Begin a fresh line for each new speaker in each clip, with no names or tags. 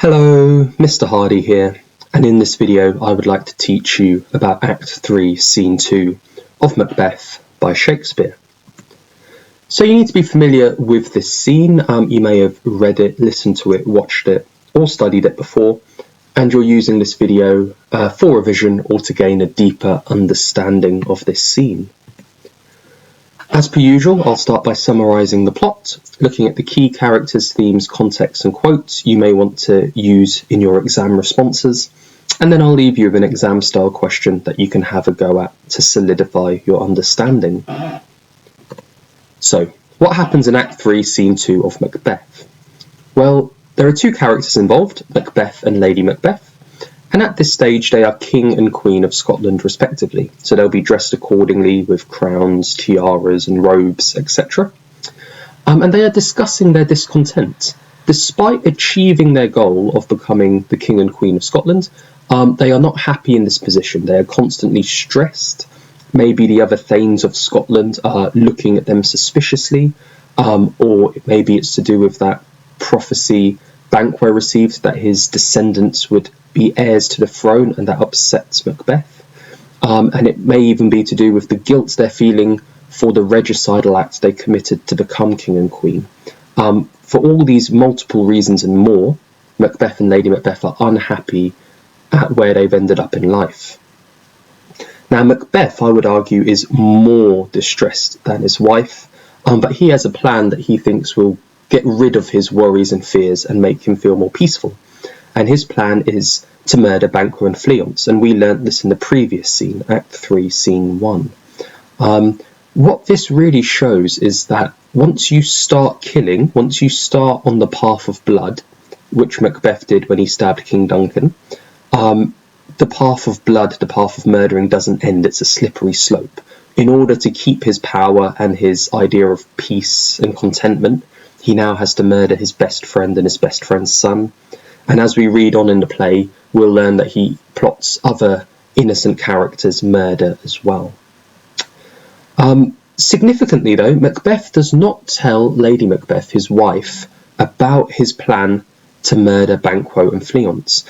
Hello, Mr. Hardy here, and in this video I would like to teach you about Act 3, Scene 2 of Macbeth by Shakespeare. So you need to be familiar with this scene. You may have read it, listened to it, watched it, or studied it before, and you're using this video for revision or to gain a deeper understanding of this scene. As per usual, I'll start by summarising the plot, looking at the key characters, themes, context and quotes you may want to use in your exam responses, and then I'll leave you with an exam style question that you can have a go at to solidify your understanding. So, what happens in Act 3, Scene 2 of Macbeth? Well, there are two characters involved, Macbeth and Lady Macbeth, and at this stage they are King and Queen of Scotland respectively, so they'll be dressed accordingly with crowns, tiaras and robes, etc. And they are discussing their discontent. Despite achieving their goal of becoming the King and Queen of Scotland, they are not happy in this position. They are constantly stressed. Maybe the other Thanes of Scotland are looking at them suspiciously, or maybe it's to do with that prophecy Banquo received that his descendants would be heirs to the throne, and that upsets Macbeth. And it may even be to do with the guilt they're feeling for the regicidal act they committed to become King and Queen. For all these multiple reasons and more, Macbeth and Lady Macbeth are unhappy at where they've ended up in life. Now Macbeth, I would argue, is more distressed than his wife, but he has a plan that he thinks will get rid of his worries and fears and make him feel more peaceful. And his plan is to murder Banquo and Fleance, and we learnt this in the previous scene, Act 3, Scene 1. What this really shows is that once you start killing, once you start on the path of blood, which Macbeth did when he stabbed King Duncan, the path of blood, the path of murdering doesn't end, it's a slippery slope. In order to keep his power and his idea of peace and contentment, he now has to murder his best friend and his best friend's son. And as we read on in the play, we'll learn that he plots other innocent characters' murder as well. Significantly though, Macbeth does not tell Lady Macbeth, his wife, about his plan to murder Banquo and Fleance.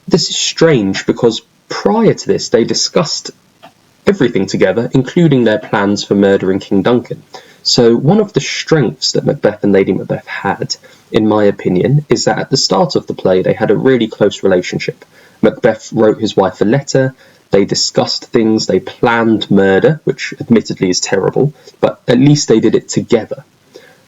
This is strange because prior to this they discussed everything together, including their plans for murdering King Duncan. So one of the strengths that Macbeth and Lady Macbeth had, in my opinion, is that at the start of the play they had a really close relationship. Macbeth wrote his wife a letter, they discussed things, they planned murder, which admittedly is terrible, but at least they did it together.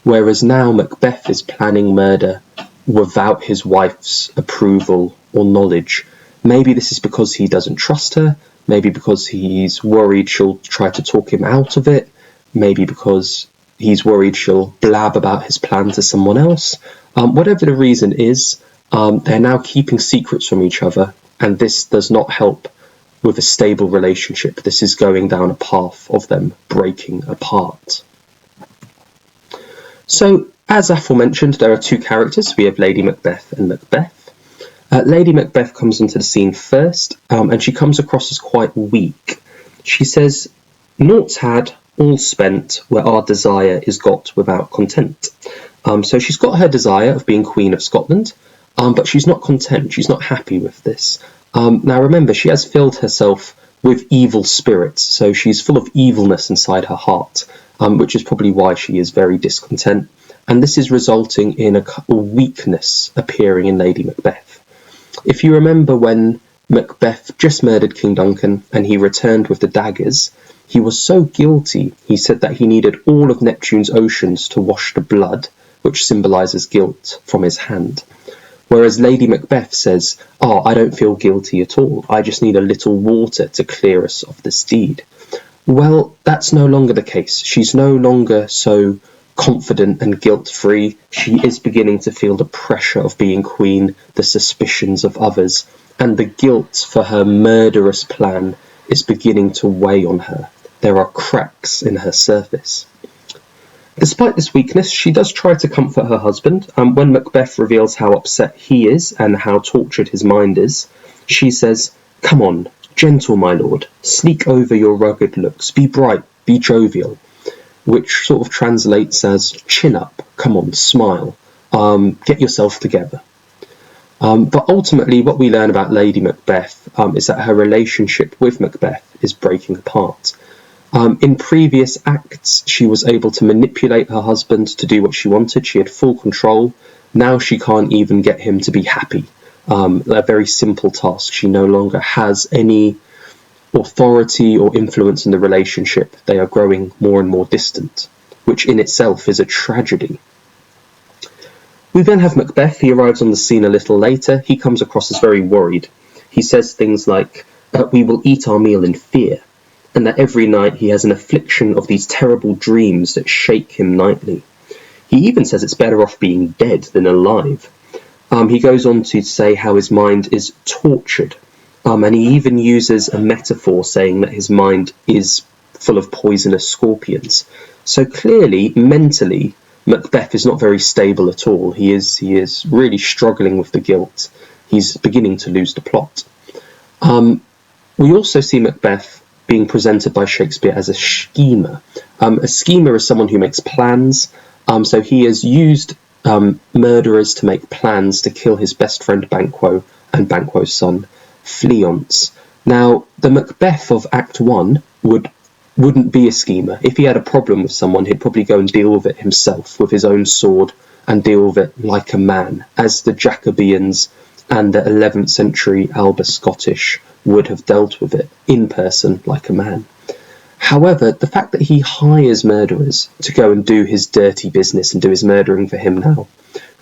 Whereas now Macbeth is planning murder without his wife's approval or knowledge. Maybe this is because he doesn't trust her, maybe because he's worried she'll try to talk him out of it, maybe because he's worried she'll blab about his plan to someone else. Whatever the reason is, they're now keeping secrets from each other, and this does not help with a stable relationship. This is going down a path of them breaking apart. So, as aforementioned, there are two characters. We have Lady Macbeth and Macbeth. Lady Macbeth comes into the scene first, and she comes across as quite weak. She says, "Naught's had, all spent, where our desire is got without content." So she's got her desire of being Queen of Scotland, but she's not content, she's not happy with this. Now remember, she has filled herself with evil spirits, so she's full of evilness inside her heart, which is probably why she is very discontent, and this is resulting in a weakness appearing in Lady Macbeth. If you remember when Macbeth just murdered King Duncan and he returned with the daggers, he was so guilty, he said that he needed all of Neptune's oceans to wash the blood, which symbolises guilt, from his hand. Whereas Lady Macbeth says, "Oh, I don't feel guilty at all, I just need a little water to clear us of this deed." Well, that's no longer the case. She's no longer so confident and guilt-free. She is beginning to feel the pressure of being queen, the suspicions of others, and the guilt for her murderous plan is beginning to weigh on her. There are cracks in her surface. Despite this weakness, she does try to comfort her husband, and when Macbeth reveals how upset he is and how tortured his mind is, she says, "Come on, gentle my lord, sleek over your rugged looks, be bright, be jovial," which sort of translates as, "Chin up, come on, smile, get yourself together." But ultimately, what we learn about Lady Macbeth is that her relationship with Macbeth is breaking apart. In previous acts, she was able to manipulate her husband to do what she wanted. She had full control. Now she can't even get him to be happy. A very simple task. She no longer has any authority or influence in the relationship. They are growing more and more distant, which in itself is a tragedy. We then have Macbeth. He arrives on the scene a little later. He comes across as very worried. He says things like, "We will eat our meal in fear," and that every night he has an affliction of these terrible dreams that shake him nightly. He even says it's better off being dead than alive. He goes on to say how his mind is tortured, and he even uses a metaphor saying that his mind is full of poisonous scorpions. So clearly, mentally, Macbeth is not very stable at all. He is really struggling with the guilt. He's beginning to lose the plot. We also see Macbeth being presented by Shakespeare as a schemer. A schemer is someone who makes plans. So he has used murderers to make plans to kill his best friend Banquo and Banquo's son Fleance. Now, the Macbeth of Act 1 wouldn't be a schemer. If he had a problem with someone, he'd probably go and deal with it himself with his own sword and deal with it like a man, as the Jacobeans and the 11th century Albus Scottish would have dealt with it in person like a man. However, the fact that he hires murderers to go and do his dirty business and do his murdering for him now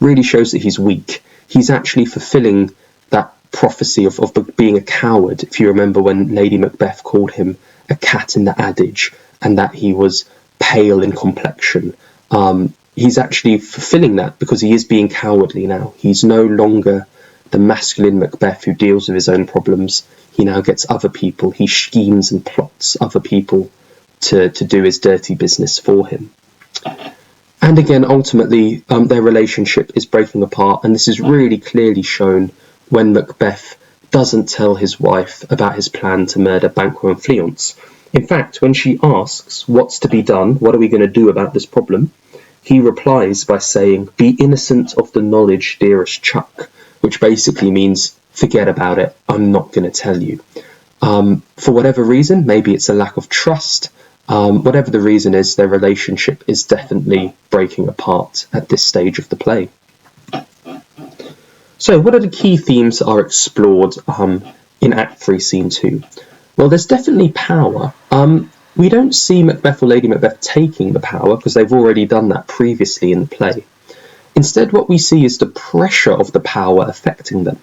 really shows that he's weak. He's actually fulfilling that prophecy of being a coward. If you remember when Lady Macbeth called him a cat in the adage and that he was pale in complexion, he's actually fulfilling that because he is being cowardly now. He's no longer the masculine Macbeth who deals with his own problems. He now gets other people. He schemes and plots other people to do his dirty business for him. And again, ultimately, their relationship is breaking apart, and this is really clearly shown when Macbeth doesn't tell his wife about his plan to murder Banquo and Fleance. In fact, when she asks what's to be done, what are we going to do about this problem, he replies by saying, "Be innocent of the knowledge, dearest Chuck," which basically means forget about it, I'm not going to tell you. For whatever reason, maybe it's a lack of trust, whatever the reason is, their relationship is definitely breaking apart at this stage of the play. So what are the key themes that are explored in Act 3, Scene 2? Well, there's definitely power. We don't see Macbeth or Lady Macbeth taking the power because they've already done that previously in the play. Instead, what we see is the pressure of the power affecting them.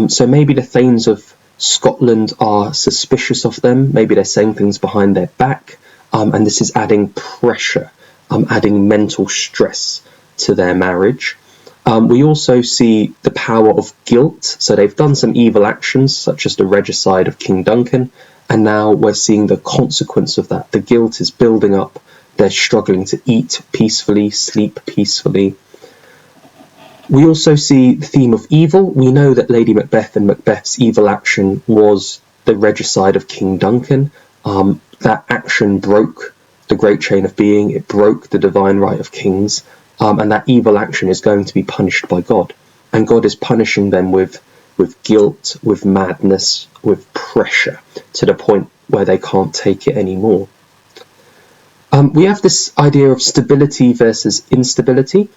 So maybe the Thanes of Scotland are suspicious of them. Maybe they're saying things behind their back. And this is adding pressure, adding mental stress to their marriage. We also see the power of guilt. So they've done some evil actions, such as the regicide of King Duncan. And now we're seeing the consequence of that. The guilt is building up. They're struggling to eat peacefully, sleep peacefully. We also see the theme of evil. We know that Lady Macbeth and Macbeth's evil action was the regicide of King Duncan. That action broke the great chain of being. It broke the divine right of kings. And that evil action is going to be punished by God. And God is punishing them with guilt, with madness, with pressure, to the point where they can't take it anymore. We have this idea of stability versus instability.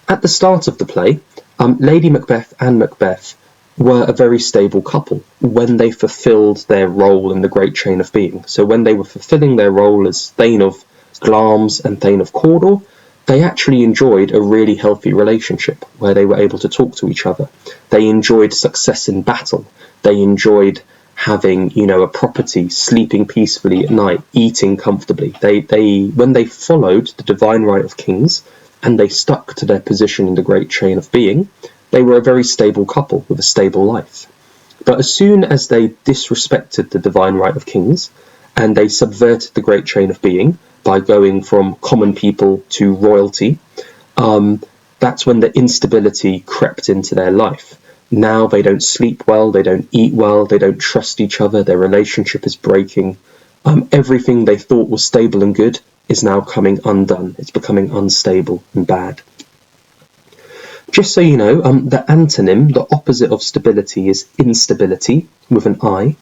At the start of the play, Lady Macbeth and Macbeth were a very stable couple when they fulfilled their role in the great chain of being. So when they were fulfilling their role as Thane of Glamis and Thane of Cawdor, they actually enjoyed a really healthy relationship where they were able to talk to each other. They enjoyed success in battle. They enjoyed having, a property, sleeping peacefully at night, eating comfortably. When they followed the divine right of kings and they stuck to their position in the great chain of being, they were a very stable couple with a stable life. But as soon as they disrespected the divine right of kings and they subverted the great chain of being by going from common people to royalty, that's when the instability crept into their life. Now they don't sleep well, they don't eat well, they don't trust each other, their relationship is breaking. Everything they thought was stable and good is now coming undone. It's becoming unstable and bad. Just so you know, the antonym, the opposite of stability, is instability with an I.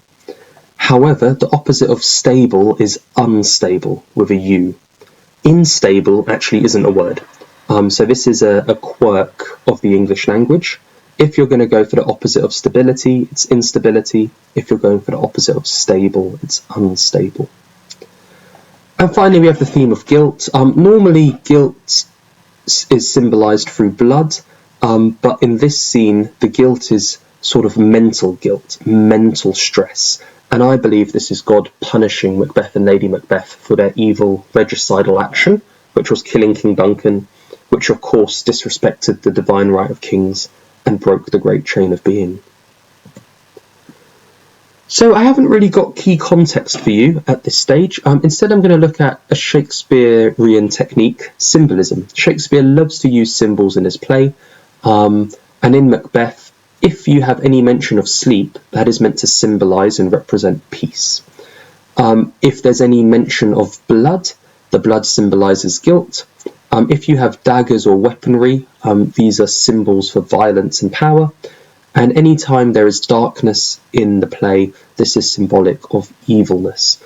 However, the opposite of stable is unstable with a U. Instable actually isn't a word. So this is a quirk of the English language. If you're going to go for the opposite of stability, it's instability. If you're going for the opposite of stable, it's unstable. And finally, we have the theme of guilt. Normally, guilt is symbolised through blood, but in this scene, the guilt is sort of mental guilt, mental stress. And I believe this is God punishing Macbeth and Lady Macbeth for their evil regicidal action, which was killing King Duncan, which of course disrespected the divine right of kings and broke the great chain of being. So I haven't really got key context for you at this stage. Instead, I'm going to look at a Shakespearean technique, symbolism. Shakespeare loves to use symbols in his play, and in Macbeth, if you have any mention of sleep, that is meant to symbolise and represent peace. If there's any mention of blood, the blood symbolises guilt. If you have daggers or weaponry, these are symbols for violence and power. And any time there is darkness in the play, this is symbolic of evilness.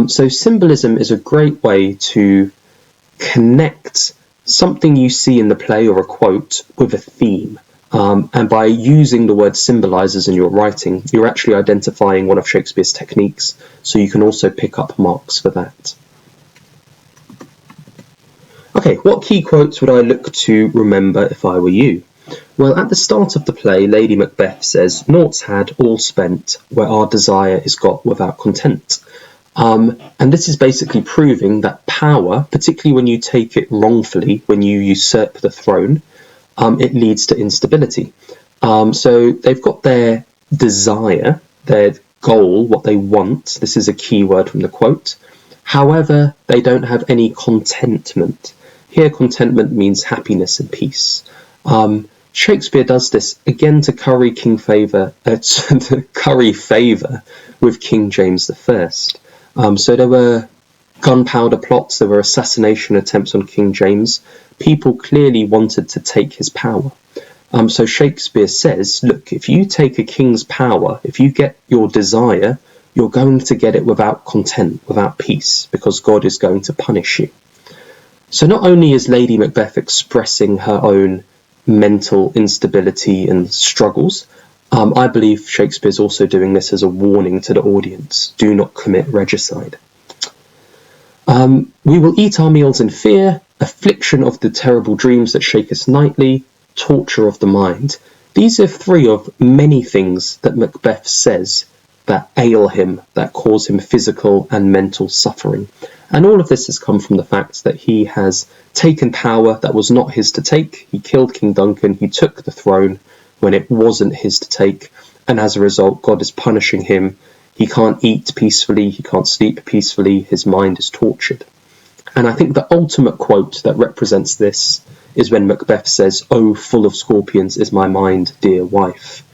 So symbolism is a great way to connect something you see in the play or a quote with a theme. And by using the word symbolises in your writing, you're actually identifying one of Shakespeare's techniques, so you can also pick up marks for that. Okay, what key quotes would I look to remember if I were you? Well, at the start of the play, Lady Macbeth says, "Naught's had, all spent, where our desire is got without content." And this is basically proving that power, particularly when you take it wrongfully, when you usurp the throne, it leads to instability. So they've got their desire, their goal, what they want. This is a key word from the quote. However, they don't have any contentment. Here, contentment means happiness and peace. Shakespeare does this again to curry favour with King James I. So there were gunpowder plots, there were assassination attempts on King James. People clearly wanted to take his power. So Shakespeare says, look, if you take a king's power, if you get your desire, you're going to get it without content, without peace, because God is going to punish you. So not only is Lady Macbeth expressing her own mental instability and struggles, I believe Shakespeare's also doing this as a warning to the audience. Do not commit regicide. We will eat our meals in fear, affliction of the terrible dreams that shake us nightly, torture of the mind. These are three of many things that Macbeth says that ail him, that cause him physical and mental suffering. And all of this has come from the fact that he has taken power that was not his to take. He killed King Duncan, he took the throne when it wasn't his to take, and as a result, God is punishing him. He can't eat peacefully, he can't sleep peacefully, his mind is tortured. And I think the ultimate quote that represents this is when Macbeth says, "Oh, full of scorpions is my mind, dear wife."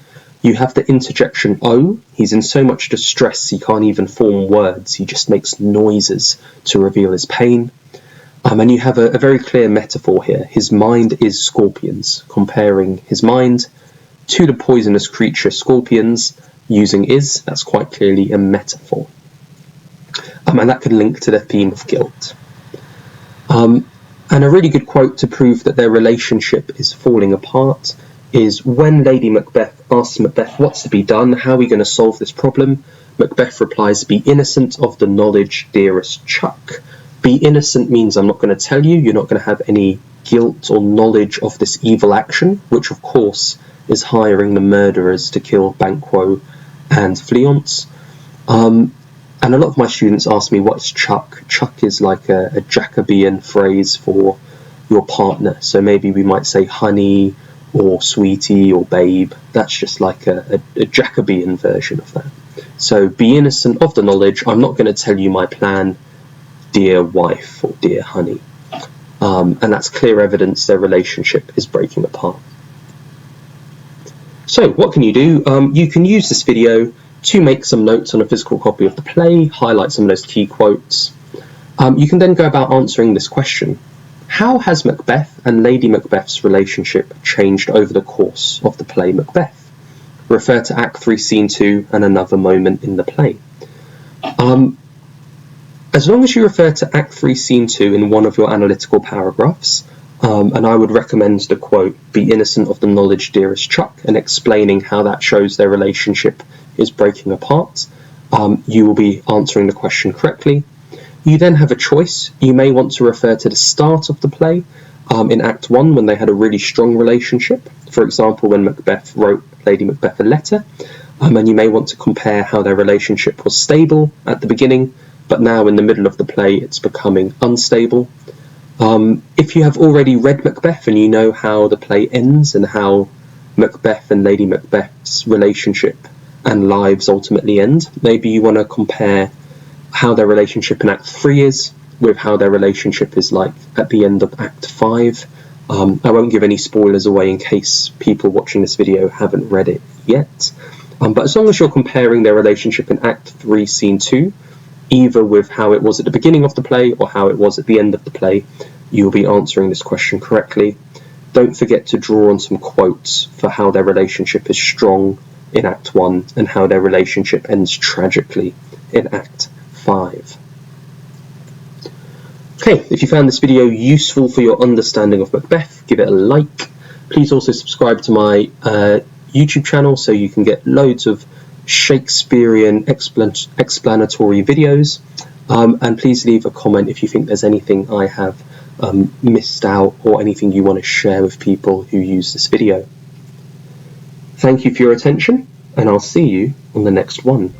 You have the interjection "oh." He's in so much distress he can't even form words, he just makes noises to reveal his pain. And you have a very clear metaphor here. His mind is scorpions, comparing his mind to the poisonous creature scorpions, using "is." That's quite clearly a metaphor. And that can link to the theme of guilt. And a really good quote to prove that their relationship is falling apart is when Lady Macbeth asks Macbeth what's to be done, how are we going to solve this problem? Macbeth replies, "Be innocent of the knowledge, dearest Chuck." Be innocent means I'm not going to tell you, you're not going to have any guilt or knowledge of this evil action, which of course is hiring the murderers to kill Banquo and Fleance. And a lot of my students ask me, what's Chuck? Chuck is like a Jacobean phrase for your partner. So maybe we might say honey or sweetie or babe. That's just like a Jacobean version of that. So be innocent of the knowledge. I'm not going to tell you my plan, dear wife or dear honey. And that's clear evidence their relationship is breaking apart. So what can you do? You can use this video to make some notes on a physical copy of the play, highlight some of those key quotes. You can then go about answering this question. How has Macbeth and Lady Macbeth's relationship changed over the course of the play Macbeth? Refer to Act 3, Scene 2 and another moment in the play. As long as you refer to Act 3, Scene 2 in one of your analytical paragraphs, and I would recommend the quote, "Be innocent of the knowledge, dearest Chuck," and explaining how that shows their relationship is breaking apart, you will be answering the question correctly. You then have a choice. You may want to refer to the start of the play in Act 1 when they had a really strong relationship. For example, when Macbeth wrote Lady Macbeth a letter, and you may want to compare how their relationship was stable at the beginning, but now in the middle of the play it's becoming unstable. If you have already read Macbeth and you know how the play ends and how Macbeth and Lady Macbeth's relationship and lives ultimately end, maybe you want to compare how their relationship in Act 3 is with how their relationship is like at the end of Act 5. I won't give any spoilers away in case people watching this video haven't read it yet. But as long as you're comparing their relationship in Act 3, Scene 2, either with how it was at the beginning of the play or how it was at the end of the play, you'll be answering this question correctly. Don't forget to draw on some quotes for how their relationship is strong in Act 1 and how their relationship ends tragically in Act 5. Okay, if you found this video useful for your understanding of Macbeth, give it a like. Please also subscribe to my YouTube channel so you can get loads of Shakespearean explanatory videos, and please leave a comment if you think there's anything I have missed out or anything you want to share with people who use this video. Thank you for your attention, and I'll see you on the next one.